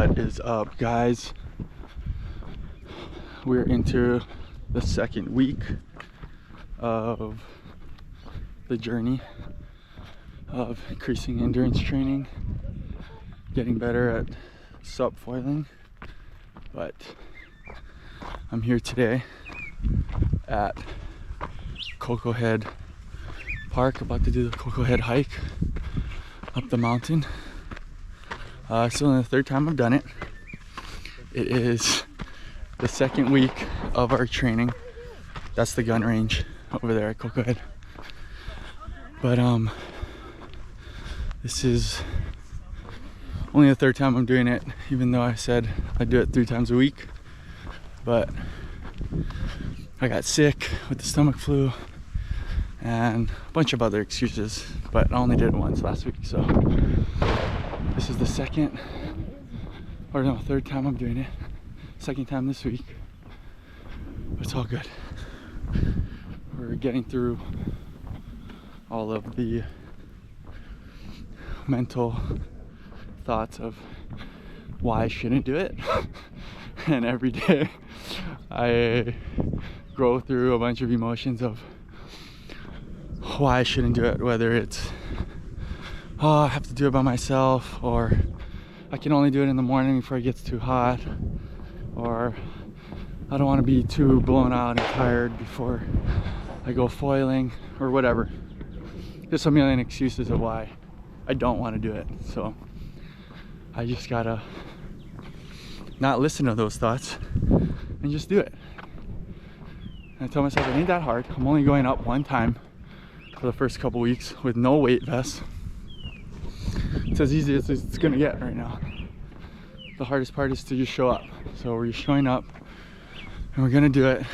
What is up, guys? We're into the second week of the journey of increasing endurance training, getting better at sup foiling. But I'm here today at Koko Head Park, about to do the Koko Head hike up the mountain. It's only the third time I've done it. It is the second week of our training. That's the gun range over there at Koko Head. But this is only the third time I'm doing it, even though I said I'd do it 3 times a week. But I got sick with the stomach flu and a bunch of other excuses, but I only did it once last week. So this is the third time I'm doing it. Second time this week. But it's all good. We're getting through all of the mental thoughts of why I shouldn't do it. And every day I go through a bunch of emotions of why I shouldn't do it, whether it's, oh, I have to do it by myself, or I can only do it in the morning before it gets too hot, or I don't want to be too blown out and tired before I go foiling, or whatever. Just a million excuses of why I don't want to do it. So I just gotta not listen to those thoughts and just do it. And I tell myself it ain't that hard. I'm only going up 1 time for the first couple weeks with no weight vest. It's as easy as it's gonna get right now. The hardest part is to just show up. So we're just showing up and we're gonna do it. I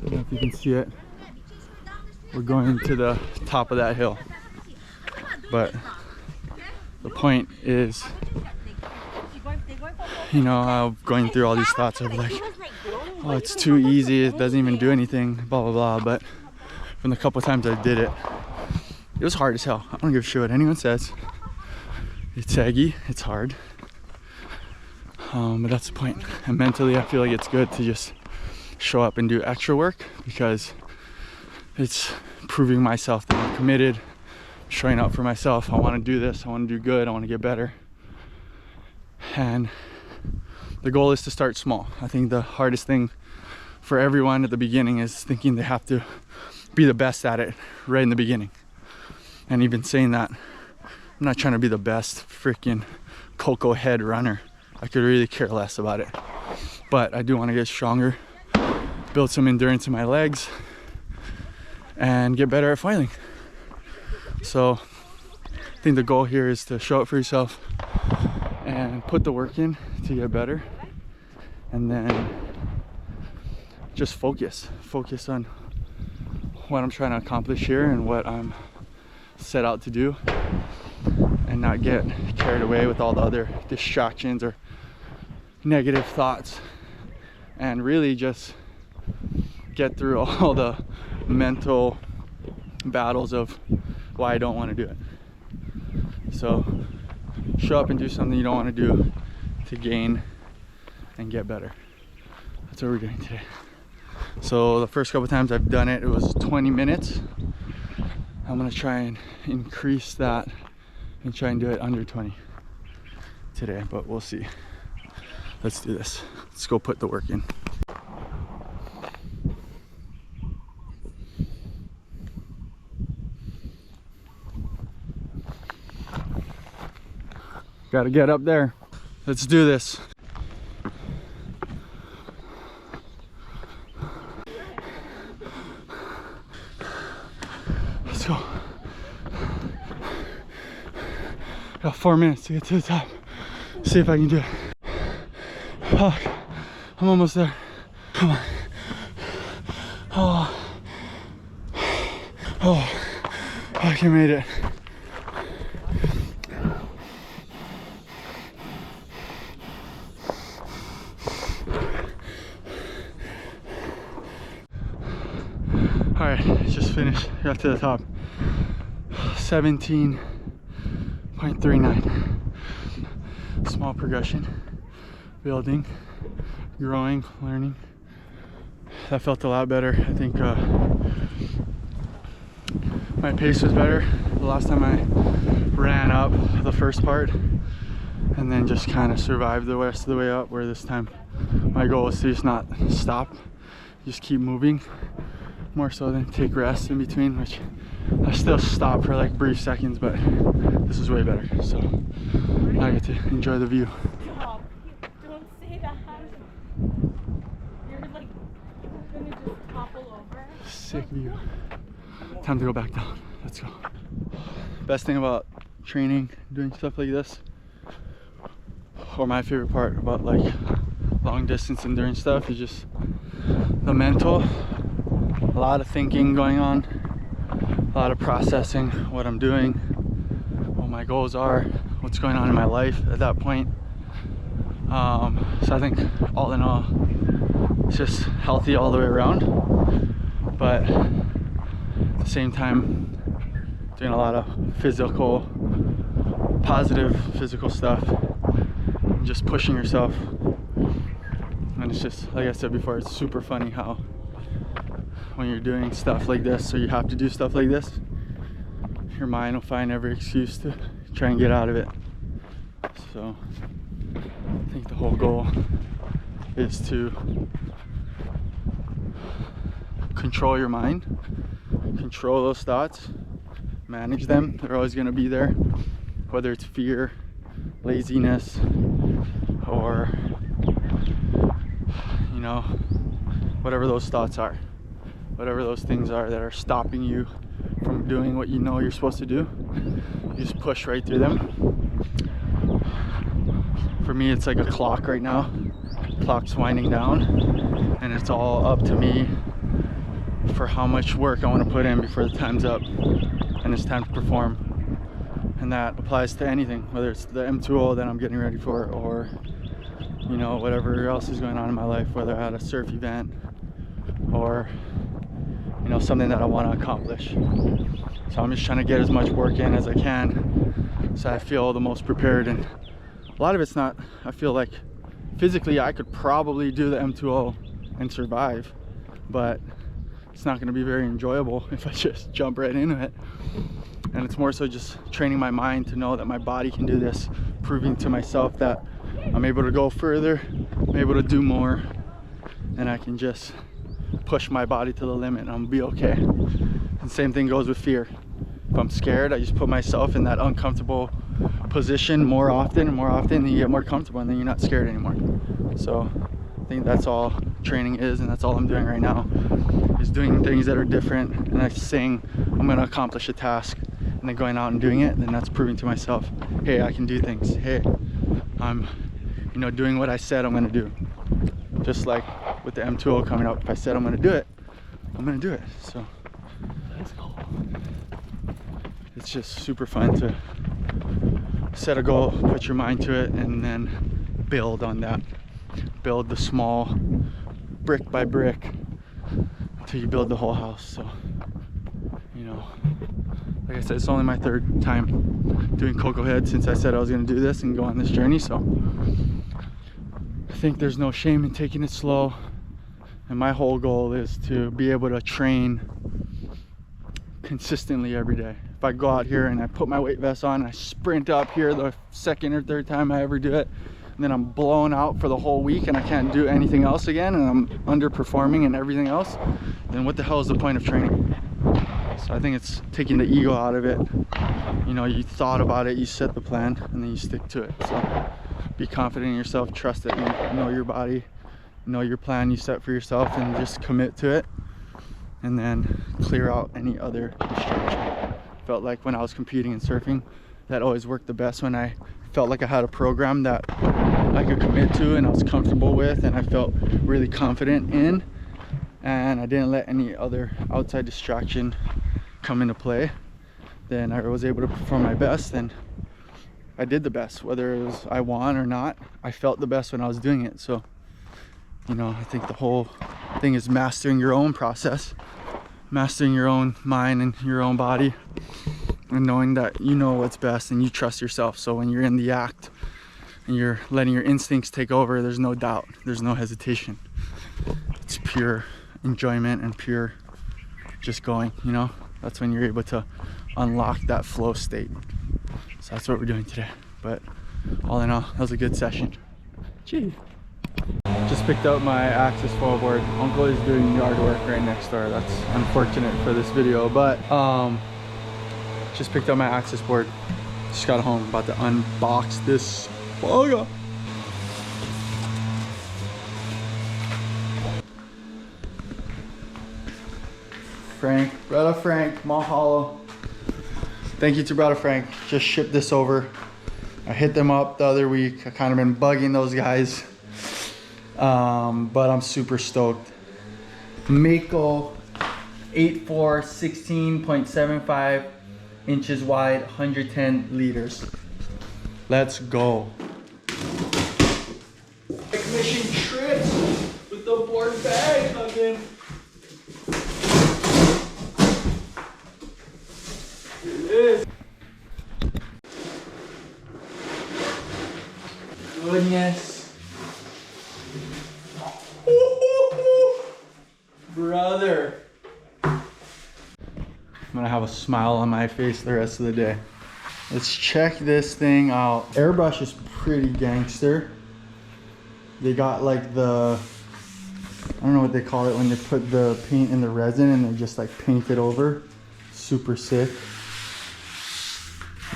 don't know if you can see it. We're going to the top of that hill. But the point is, you know, going through all these thoughts of like, oh, it's too easy, it doesn't even do anything, blah blah blah. But from the couple times I did it, it was hard as hell. I don't give a shit what anyone says. It's saggy, it's hard, but that's the point. And mentally I feel like it's good to just show up and do extra work, because it's proving myself that I'm committed, showing up for myself. I want to do this, I want to do good, I want to get better. And the goal is to start small. I think the hardest thing for everyone at the beginning is thinking they have to be the best at it right in the beginning. And even saying that, I'm not trying to be the best freaking Koko Head runner. I could really care less about it. But I do want to get stronger, build some endurance in my legs, and get better at foiling. So I think the goal here is to show up for yourself and put the work in to get better, and then just focus on what I'm trying to accomplish here and what I'm set out to do, and not get carried away with all the other distractions or negative thoughts, and really just get through all the mental battles of why I don't want to do it. So show up and do something you don't want to do to gain and get better. That's what we're doing today. So the first couple times I've done it, it was 20 minutes. I'm gonna try and increase that and try and do it under 20 today, but we'll see. Let's do this. Let's go put the work in. Gotta get up there. Let's do this. Let's go. Got 4 minutes to get to the top. See if I can do it. Fuck. I'm almost there. Come on. Oh, I made it. Alright, just finished. Got to the top. 17.39. small progression, building, growing, learning. That felt a lot better. I think my pace was better the last time I ran up the first part and then just kind of survived the rest of the way up, where this time my goal is to just not stop, just keep moving, more so than take rests in between, which I still stop for like brief seconds, but this is way better. So I get to enjoy the view. Stop. Don't say that. You're like gonna just topple over. Sick view. Time to go back down. Let's go. Best thing about training, doing stuff like this, or my favorite part about like long distance endurance stuff, is just the mental. A lot of thinking going on, a lot of processing what I'm doing, what my goals are, what's going on in my life at that point. So I think all in all, it's just healthy all the way around, but at the same time doing a lot of positive physical stuff, and just pushing yourself. And it's just, like I said before, it's super funny how when you're doing stuff like this, or you have to do stuff like this, your mind will find every excuse to try and get out of it. So I think the whole goal is to control your mind, control those thoughts, manage them. They're always going to be there, whether it's fear, laziness, or you know, whatever those thoughts are, whatever those things are that are stopping you from doing what you know you're supposed to do. You just push right through them. For me, it's like a clock right now. Clock's winding down, and it's all up to me for how much work I want to put in before the time's up and it's time to perform. And that applies to anything, whether it's the M2O that I'm getting ready for, or you know, whatever else is going on in my life, whether I had a surf event or you know, something that I want to accomplish. So I'm just trying to get as much work in as I can, so I feel the most prepared. And a lot of it's not, I feel like physically I could probably do the M2O and survive, but it's not going to be very enjoyable if I just jump right into it. And it's more so just training my mind to know that my body can do this, proving to myself that I'm able to go further, I'm able to do more, and I can just push my body to the limit and I'm gonna be okay. And same thing goes with fear. If I'm scared, I just put myself in that uncomfortable position more often and more often, and you get more comfortable, and then you're not scared anymore. So I think that's all training is, and that's all I'm doing right now, is doing things that are different. And I'm saying I'm gonna accomplish a task, and then going out and doing it, and then that's proving to myself, hey, I can do things. Hey, I'm, you know, doing what I said I'm gonna do. Just like with the M2O coming up, if I said I'm gonna do it, I'm gonna do it. So let's go. It's just super fun to set a goal, put your mind to it, and then build on that. Build the small brick by brick until you build the whole house. So, you know, like I said, it's only my third time doing Koko Head since I said I was gonna do this and go on this journey. So I think there's no shame in taking it slow. And my whole goal is to be able to train consistently every day. If I go out here and I put my weight vest on, I sprint up here the second or third time I ever do it, and then I'm blown out for the whole week and I can't do anything else again, and I'm underperforming and everything else, then what the hell is the point of training? So I think it's taking the ego out of it. You know, you thought about it, you set the plan, and then you stick to it. So be confident in yourself, trust that you know your body, know your plan you set for yourself, and just commit to it, and then clear out any other distraction. Felt like when I was competing in surfing, that always worked the best, when I felt like I had a program that I could commit to and I was comfortable with and I felt really confident in, and I didn't let any other outside distraction come into play. Then I was able to perform my best, and I did the best. Whether it was I won or not, I felt the best when I was doing it. So, you know, I think the whole thing is mastering your own process, mastering your own mind and your own body, and knowing that you know what's best and you trust yourself. So when you're in the act and you're letting your instincts take over, there's no doubt, there's no hesitation. It's pure enjoyment and pure just going, you know? That's when you're able to unlock that flow state. So that's what we're doing today. But all in all, that was a good session. Gee. Just picked up my Axis foil board. Uncle is doing yard work right next door. That's unfortunate for this video, but just picked up my Axis board. Just got home, about to unbox this bugger. Frank, brother Frank, mahalo. Thank you to brother Frank. Just shipped this over. I hit them up the other week. I kind of been bugging those guys, but I'm super stoked. Mako 8.4, 16.75 inches wide, 110 liters. Let's go. Mission trips with the board bag again. It is. Goodness. Brother. I'm gonna have a smile on my face the rest of the day. Let's check this thing out. Airbrush is pretty gangster. They got like the, I don't know what they call it when they put the paint in the resin and they just like paint it over. Super sick.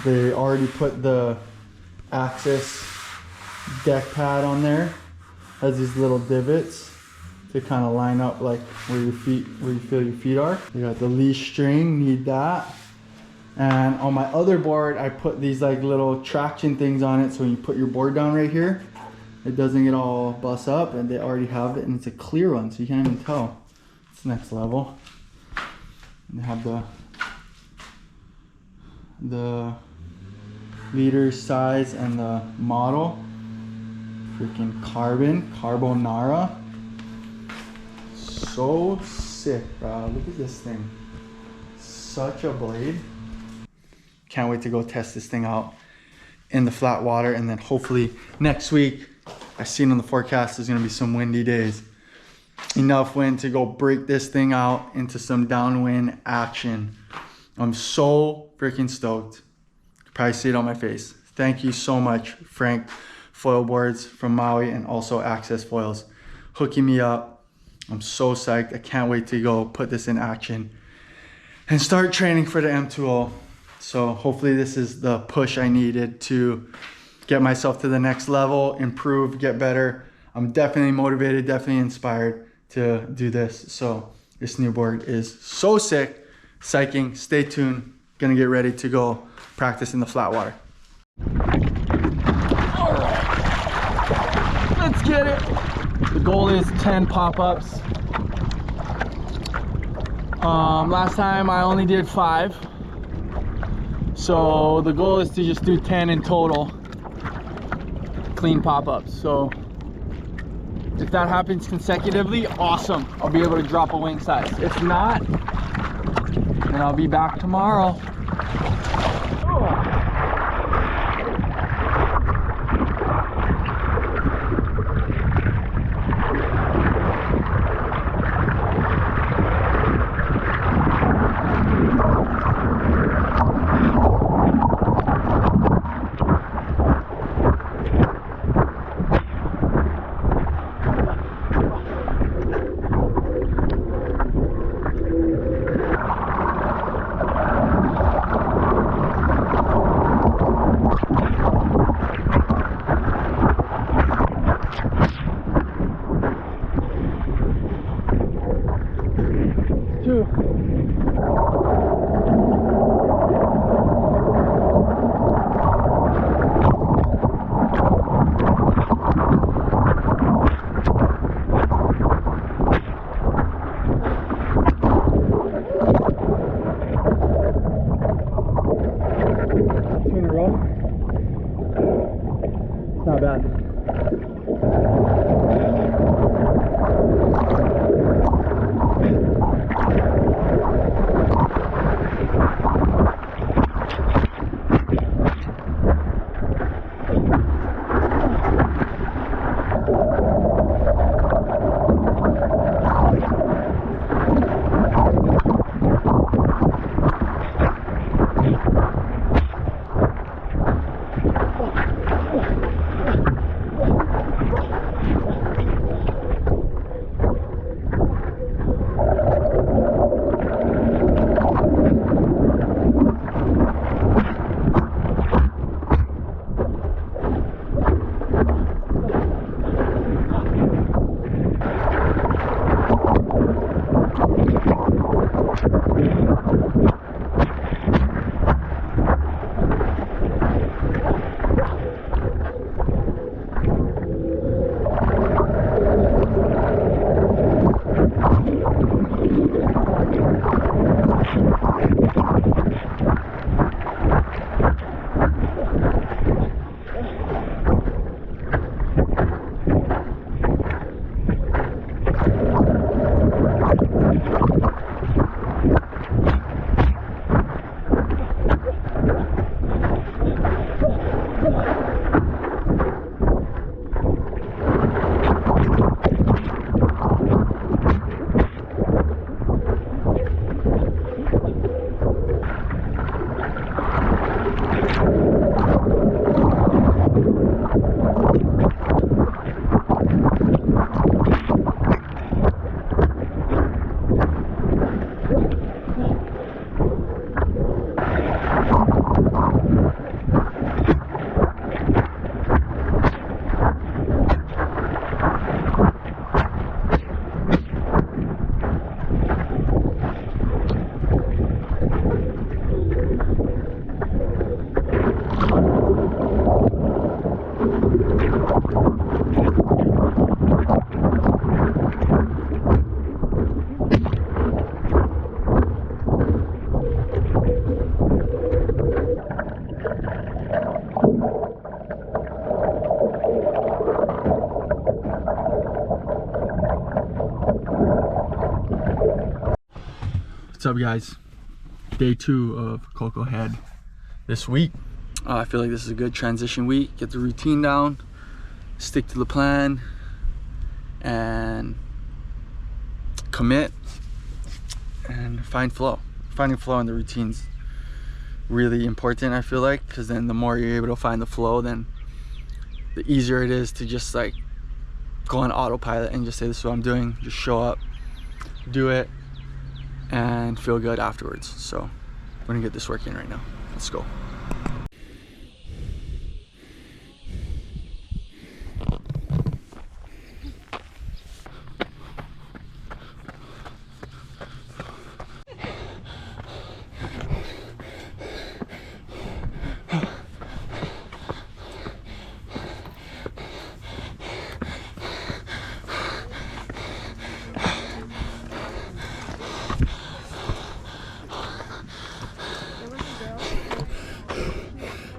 They already put the Axis deck pad on there. Has these little divots to kind of line up like where your feet, where you feel your feet are. You got the leash string, need that. And on my other board, I put these like little traction things on it, so when you put your board down right here, it doesn't get all bust up, and they already have it, and it's a clear one, so you can't even tell. It's next level. And they have the liter size and the model. Freaking carbonara. So sick, bro. Look at this thing. Such a blade. Can't wait to go test this thing out in the flat water, and then hopefully next week, I've seen on the forecast there's gonna be some windy days. Enough wind to go break this thing out into some downwind action. I'm so freaking stoked. You can probably see it on my face. Thank you so much, Frank Foil Boards from Maui, and also Access Foils, hooking me up. I'm so psyched. I can't wait to go put this in action and start training for the M2O. So hopefully this is the push I needed to get myself to the next level, improve, get better. I'm definitely motivated, definitely inspired to do this. So this new board is so sick. Psyching, stay tuned. Gonna get ready to go practice in the flat water. All right, let's get it. The goal is 10 pop-ups. Last time I only did 5. So the goal is to just do 10 in total. Clean pop-ups. So if that happens consecutively, awesome. I'll be able to drop a wing size. If not, then I'll be back tomorrow. Not bad. What's up, guys? Day 2 of Koko Head this week. I feel like this is a good transition week. Get the routine down, stick to the plan, and commit and find flow. Finding flow in the routine's really important, I feel like, because then the more you're able to find the flow, then the easier it is to just like go on autopilot and just say, this is what I'm doing, just show up, do it, and feel good afterwards. So we're gonna get this work in right now. Let's go.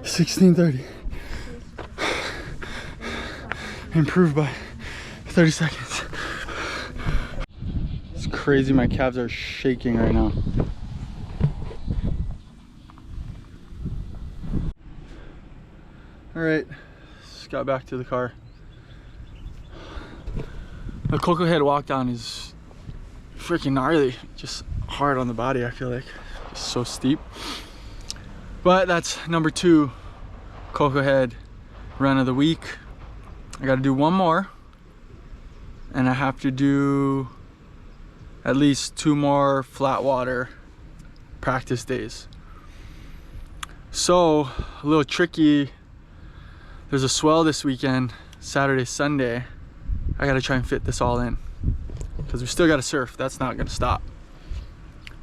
$16:30. Improved by 30 seconds. It's crazy, my calves are shaking right now. All right, just got back to the car. The Koko Head walk down is freaking gnarly, just hard on the body. I feel like it's so steep. But that's number 2 Koko Head run of the week. I gotta do one more, and I have to do at least 2 more flat water practice days. So a little tricky, there's a swell this weekend, Saturday, Sunday. I gotta try and fit this all in, because we still gotta surf. That's not gonna stop.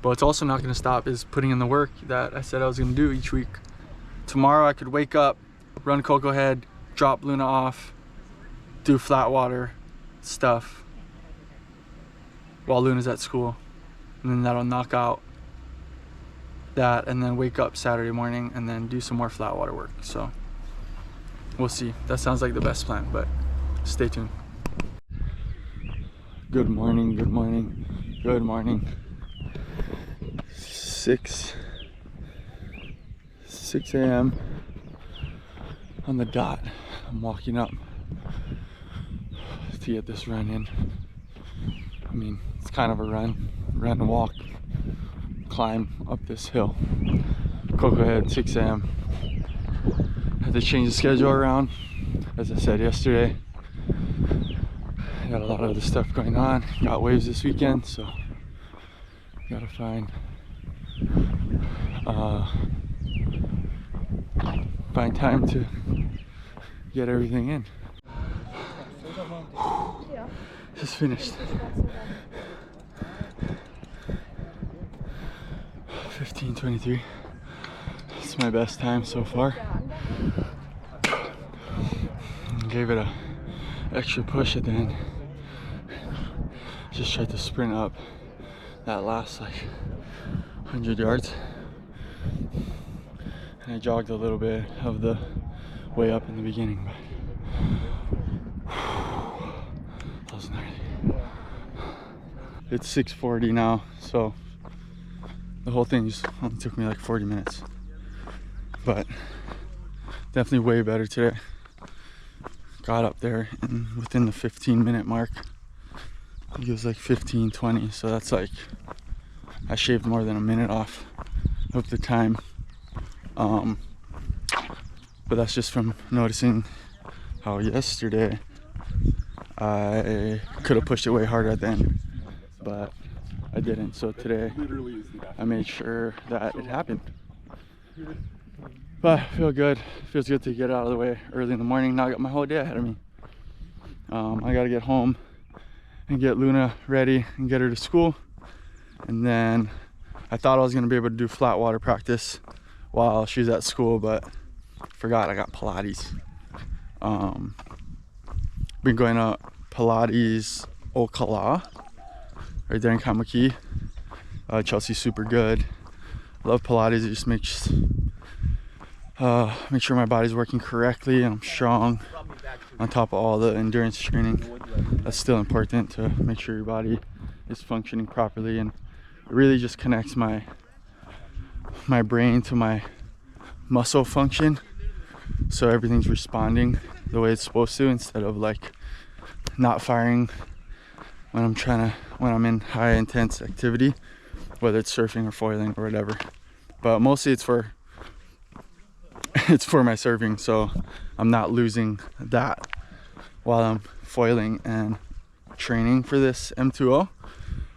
But what's also not gonna stop is putting in the work that I said I was gonna do each week. Tomorrow I could wake up, run Koko Head, drop Luna off, do flat water stuff while Luna's at school. And then that'll knock out that, and then wake up Saturday morning and then do some more flat water work. So we'll see. That sounds like the best plan, but stay tuned. Good morning, good morning, good morning. 6 a.m. on the dot. I'm walking up to get this run in. I mean, it's kind of a run and walk, climb up this hill. Koko Head, 6 a.m. Had to change the schedule around, as I said yesterday. Got a lot of other stuff going on. Got waves this weekend, so gotta find time to get everything in. Just finished. 15:23. It's my best time so far. Gave it a extra push at the end. Just tried to sprint up that last like 100 yards. And I jogged a little bit of the way up in the beginning, but that was gnarly. It's 6:40 now, so the whole thing just only took me like 40 minutes. But definitely way better today. Got up there and within the 15-minute mark. I think it was like 15:20, so that's like, I shaved more than a minute off of the time. But that's just from noticing how yesterday I could have pushed it way harder at the end, but I didn't. So today I made sure that it happened. But I feel good. Feels good to get out of the way early in the morning. Now I got my whole day ahead of me. I gotta get home and get Luna ready and get her to school. And then I thought I was gonna be able to do flat water practice while she's at school, but forgot I got Pilates. Been going to Pilates Okala right there in Kamaki. Chelsea's super good. Love Pilates. It just makes make sure my body's working correctly and I'm strong, on top of all the endurance training. That's still important, to make sure your body is functioning properly, and it really just connects my brain to my muscle function, so everything's responding the way it's supposed to, instead of like not firing when I'm in high intense activity, whether it's surfing or foiling or whatever. But mostly it's for my surfing, so I'm not losing that while I'm foiling and training for this M2O.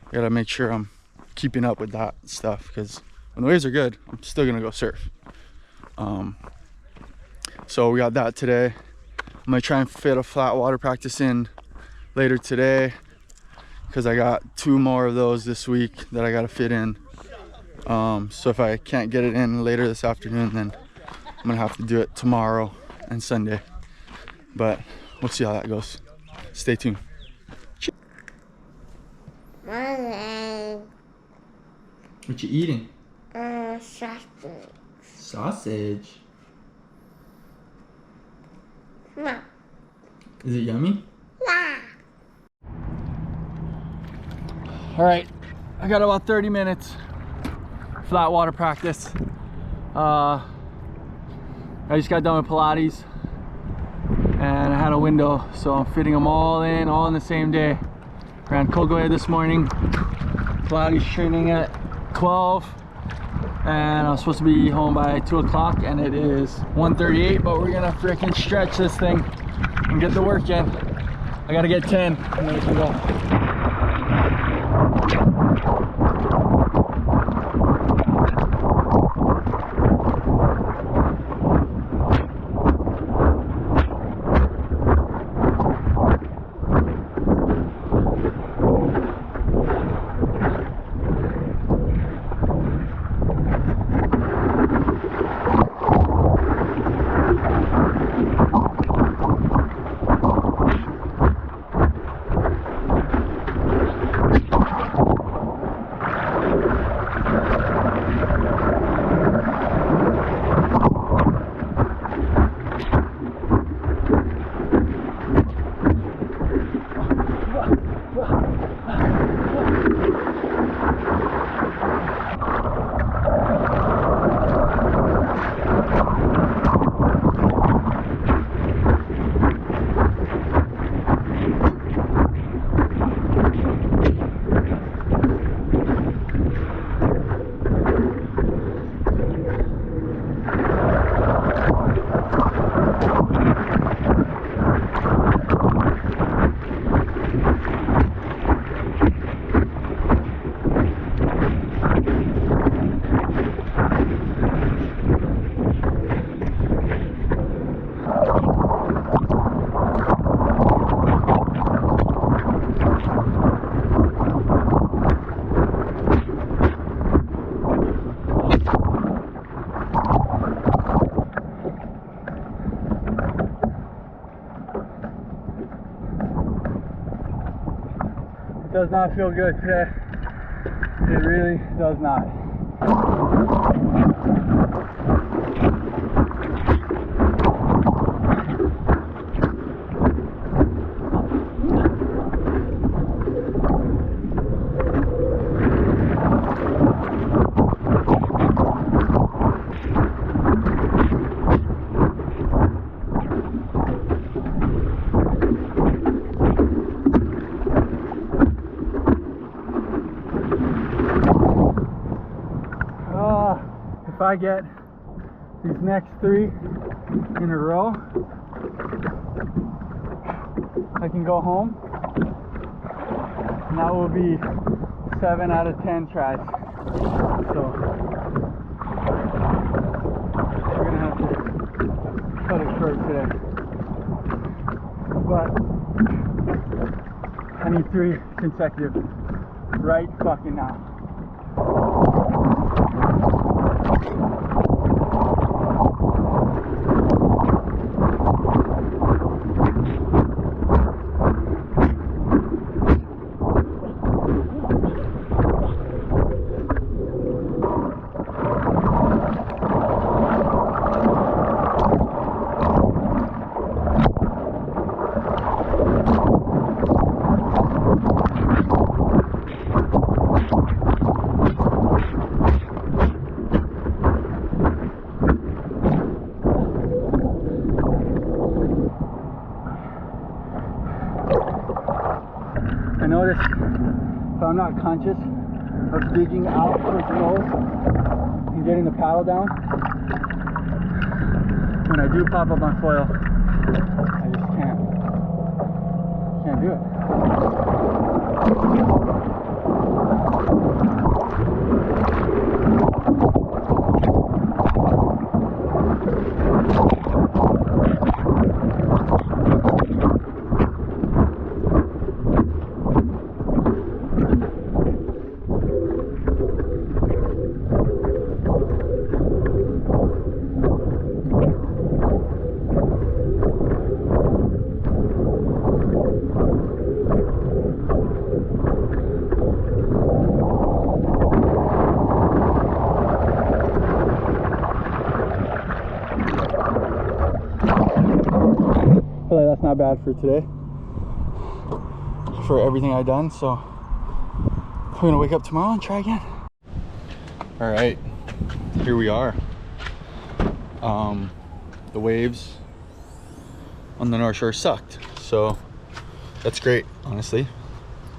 I gotta make sure I'm keeping up with that stuff, because when the waves are good, I'm still gonna go surf. So we got that today. I'm gonna try and fit a flat water practice in later today, because I got 2 more of those this week that I gotta fit in. So if I can't get it in later this afternoon, then I'm gonna have to do it tomorrow and Sunday. But we'll see how that goes. Stay tuned. What you eating? Sausage. Sausage. No. Is it yummy? Yeah. All right, I got about 30 minutes flat water practice. I just got done with Pilates and I had a window, so I'm fitting them all in the same day. Ran Koko Head this morning, Pilates training at 12, and I'm supposed to be home by 2 o'clock, and it is 1:38, but we're gonna freaking stretch this thing and get the work in. I gotta get 10 and then we can go. Does not feel good today. It really does not. If I get these next 3 in a row, I can go home, and that will be 7 out of 10 tries. So we're gonna have to cut it short today, but I need 3 consecutive right fucking now. notice if I'm not conscious of digging out towards the nose and getting the paddle down, when I do pop up on foil, I just can't do it. I feel like that's not bad for today, for everything I've done. So we're gonna wake up tomorrow and try again. All right, here we are. The waves on the North Shore sucked, so that's great. Honestly,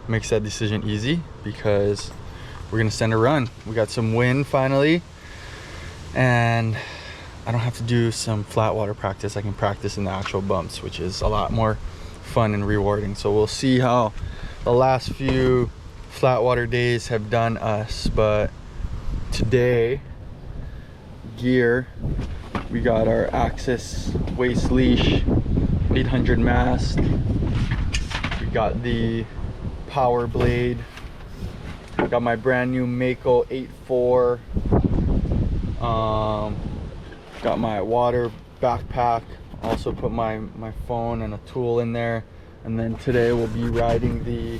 makes that decision easy because we're gonna send a run. We got some wind finally, and I don't have to do some flat water practice. I can practice in the actual bumps, which is a lot more fun and rewarding. So we'll see how the last few flat water days have done us. But today, gear, we got our Axis waist leash 800 mast. We got the power blade. Got my brand new Mako 8.4. Got my water backpack. Also put my phone and a tool in there. And then today we'll be riding the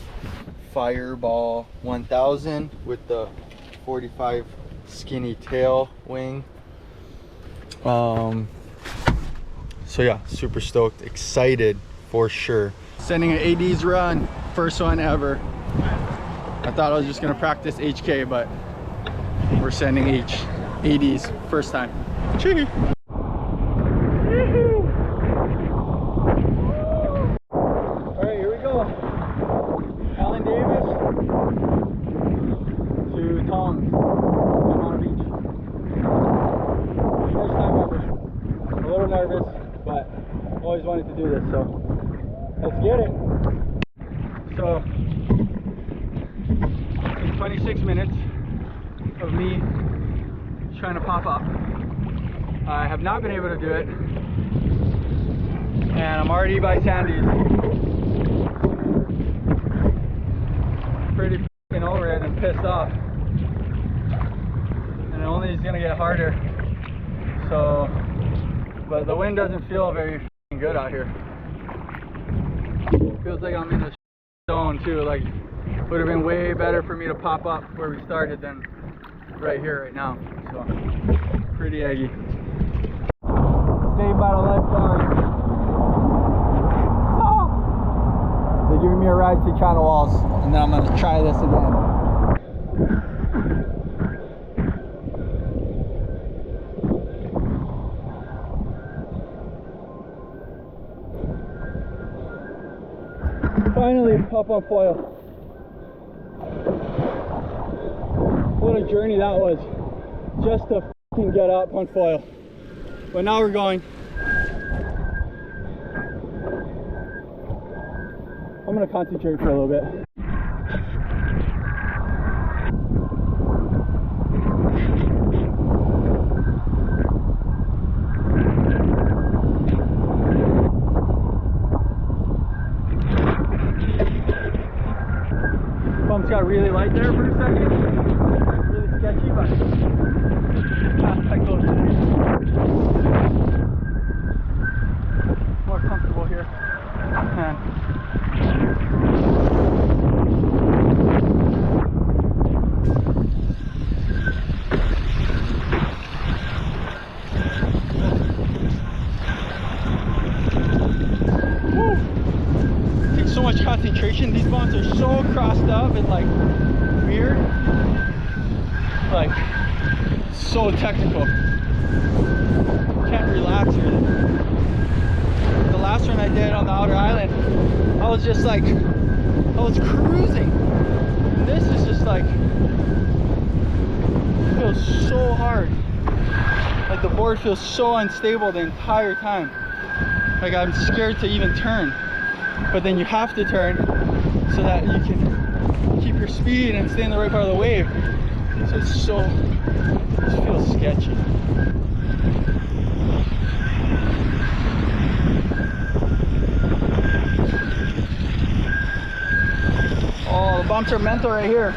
Fireball 1000 with the 45 skinny tail wing. So yeah, super stoked, excited for sure. Sending an AD's run, first one ever. I thought I was just gonna practice HK, but we're sending AD's first time. Chee. Alright, here we go. Alan Davis to Tongs, Mono Beach. First time ever. A little nervous, but always wanted to do this, so let's get it. So, in 26 minutes of me trying to pop up, I have not been able to do it, and I'm already by Sandy's. Pretty f***ing over it and pissed off, and it only is gonna get harder. So, but the wind doesn't feel very f***ing good out here. Feels like I'm in the zone too. Like, would have been way better for me to pop up where we started than right here right now. So, pretty eggy. Saved by the lifeguards. Oh! They're giving me a ride to China Walls, and then I'm gonna try this again. Finally up on foil. What a journey that was, just to f***ing get up on foil. But now we're going. I'm gonna concentrate for a little bit. Bumps got really light there for a second. Really sketchy, but more comfortable here. And takes so much concentration. These bumps are so crossed up and like weird. Like, so technical. Can't relax here. The last run I did on the outer island, I was just like I was cruising. And this is just like, feels so hard. Like the board feels so unstable the entire time. Like I'm scared to even turn. But then you have to turn so that you can keep your speed and stay in the right part of the wave. So it's so, it feels sketchy. Oh, the bumps are mental right here.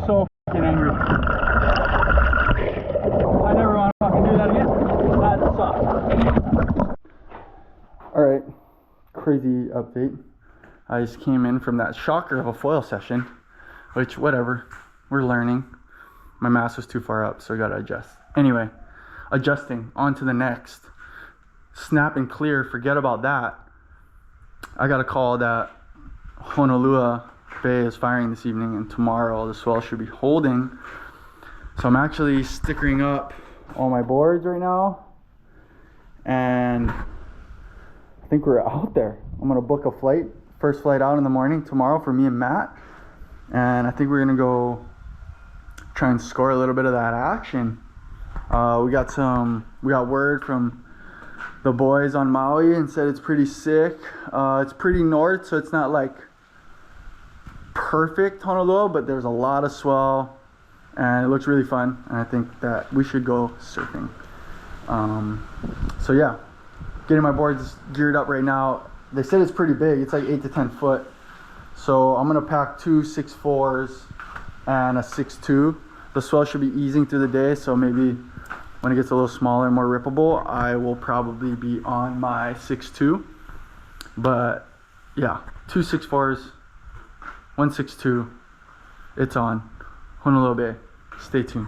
So fucking angry. I never want to fucking do that again. That sucks. Alright, crazy update. I just came in from that shocker of a foil session, which, whatever, we're learning. My mask was too far up, so I gotta adjust. Anyway, adjusting, on to the next. Snap and clear, forget about that. I got a call that Honolulu Bay is firing this evening, and tomorrow the swell should be holding. So I'm actually stickering up all my boards right now, and I think we're out there. I'm gonna book a flight, first flight out in the morning tomorrow for me and Matt, and I think we're gonna go try and score a little bit of that action. We got word from the boys on Maui and said it's pretty sick. It's pretty north, so it's not like perfect Honolulu, but there's a lot of swell and it looks really fun, and I think that we should go surfing. So yeah, getting my boards geared up right now. They said it's pretty big, it's like 8 to 10 foot, so I'm gonna pack 2 6'4" and a 6'2". The swell should be easing through the day, so maybe When it gets a little smaller and more rippable, I will probably be on my 6'2". But yeah, 2 6'4s, 1 6'2". It's on. Honolulu Bay. Stay tuned.